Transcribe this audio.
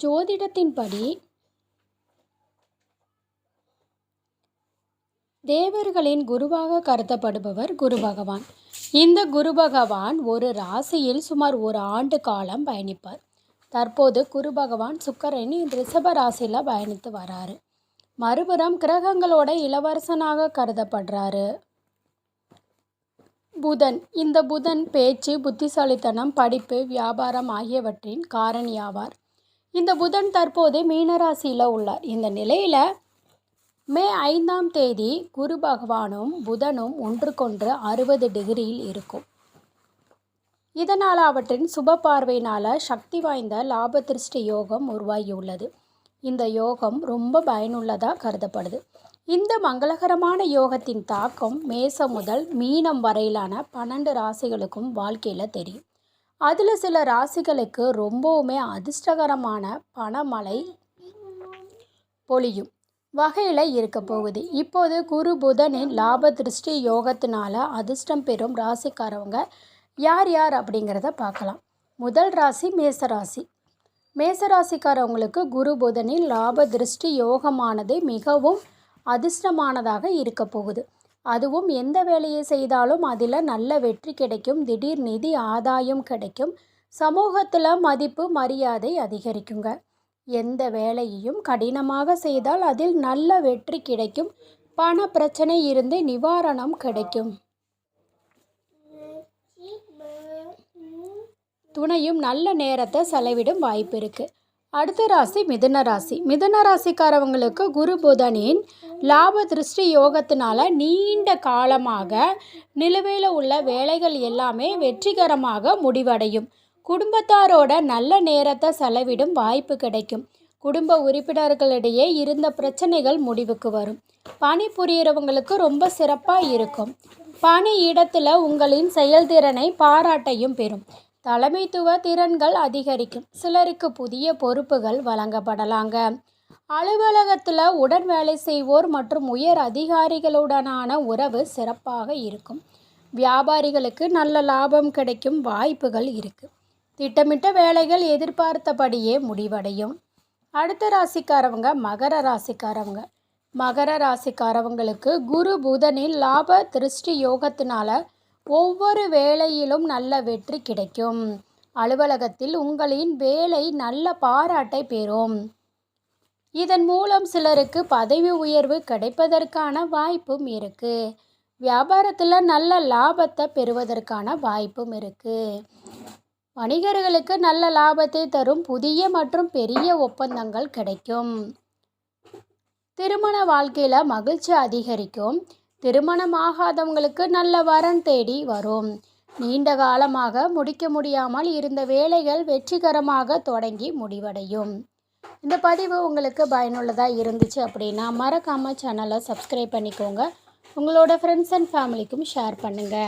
ஜோதிடத்தின்படி தேவர்களின் குருவாக கருதப்படுபவர் குரு பகவான். இந்த குரு பகவான் ஒரு ராசியில் சுமார் ஒரு ஆண்டு காலம் பயணிப்பார். தற்போது குரு பகவான் சுக்கிரனின் ரிஷப ராசியில் பயணித்து வராரு. மறுபுறம் கிரகங்களோட இளவரசனாக கருதப்படுறாரு புதன். இந்த புதன் பேச்சு, புத்திசாலித்தனம், படிப்பு, வியாபாரம் ஆகியவற்றின் காரணியாவார். இந்த புதன் தற்போது மீனராசியில் உள்ளார். இந்த நிலையில் மே 5ஆம் தேதி குரு பகவானும் புதனும் ஒன்றுக்கொன்று 60 டிகிரியில் இருக்கும். இதனால் அவற்றின் சுப பார்வையினால் சக்தி வாய்ந்த லாப திருஷ்டி யோகம் உருவாகியுள்ளது. இந்த யோகம் ரொம்ப பயனுள்ளதாக கருதப்படுது. இந்த மங்களகரமான யோகத்தின் தாக்கம் மேசம் முதல் மீனம் வரையிலான 12 ராசிகளுக்கும் வாழ்க்கையில் தெரியும். அதில் சில ராசிகளுக்கு ரொம்பவுமே அதிர்ஷ்டகரமான பணமழை பொழியும் வகையில் இருக்க போகுது. இப்போது குரு புதனின் லாப திருஷ்டி யோகத்தினால அதிர்ஷ்டம் பெறும் ராசிக்காரவங்க யார் யார் அப்படிங்கிறத பார்க்கலாம். முதல் ராசி மேசராசி. மேசராசிக்காரவங்களுக்கு குரு புதனின் லாப திருஷ்டி யோகமானது மிகவும் அதிர்ஷ்டமானதாக இருக்க போகுது. அதுவும் எந்த வேலையை செய்தாலும் அதில் நல்ல வெற்றி கிடைக்கும். திடீர் நிதி ஆதாயம் கிடைக்கும். சமூகத்தில் மதிப்பு மரியாதை அதிகரிக்குங்க. எந்த வேலையையும் கடினமாக செய்தால் அதில் நல்ல வெற்றி கிடைக்கும். பண பிரச்சனை இருந்து நிவாரணம் கிடைக்கும். துணையும் நல்ல நேரத்தை செலவிடும் வாய்ப்பு இருக்குது. அடுத்த ராசி மிதுன ராசி. மிதுன ராசிக்காரவங்களுக்கு குரு புதனின் லாப திருஷ்டி யோகத்தினால நீண்ட காலமாக நிலுவையில் உள்ள வேலைகள் எல்லாமே வெற்றிகரமாக முடிவடையும். குடும்பத்தாரோட நல்ல நேரத்தை செலவிடும் வாய்ப்பு கிடைக்கும். குடும்ப உறுப்பினர்களிடையே இருந்த பிரச்சனைகள் முடிவுக்கு வரும். பணி புரிகிறவங்களுக்கு ரொம்ப சிறப்பாக இருக்கும். பணி இடத்துல உங்களின் செயல்திறனை பாராட்டையும் பெறும். தலைமைத்துவ திறன்கள் அதிகரிக்கும். சிலருக்கு புதிய பொறுப்புகள் வழங்கப்படலாங்க. அலுவலகத்தில் உடன் வேலை செய்வோர் மற்றும் உயர் அதிகாரிகளுடனான உறவு சிறப்பாக இருக்கும். வியாபாரிகளுக்கு நல்ல லாபம் கிடைக்கும் வாய்ப்புகள் இருக்குது. திட்டமிட்ட வேலைகள் எதிர்பார்த்தபடியே முடிவடையும். அடுத்த ராசிக்காரவங்க மகர ராசிக்காரவங்க. மகர ராசிக்காரவங்களுக்கு குரு புதனில் லாப திருஷ்டி யோகத்தினால ஒவ்வொரு வேலையிலும் நல்ல வெற்றி கிடைக்கும். அலுவலகத்தில் உங்களின் வேலை நல்ல பாராட்டை பெறும். இதன் மூலம் சிலருக்கு பதவி உயர்வு கிடைப்பதற்கான வாய்ப்பும் இருக்குது. வியாபாரத்தில் நல்ல லாபத்தை பெறுவதற்கான வாய்ப்பும் இருக்குது. வணிகர்களுக்கு நல்ல லாபத்தை தரும் புதிய மற்றும் பெரிய ஒப்பந்தங்கள் கிடைக்கும். திருமண வாழ்க்கையில் மகிழ்ச்சி அதிகரிக்கும். திருமணமாகாதவங்களுக்கு நல்ல வரன் தேடி வரும். நீண்ட காலமாக முடிக்க முடியாமல் இருந்த வேலைகள் வெற்றிகரமாக தொடங்கி முடிவடையும். இந்த பதிவு உங்களுக்கு பயனுள்ளதாக இருந்துச்சு அப்படின்னா மறக்காமல் சேனலை சப்ஸ்கிரைப் பண்ணிக்கோங்க. உங்களோட ஃப்ரெண்ட்ஸ் அண்ட் ஃபேமிலிக்கும் ஷேர் பண்ணுங்கள்.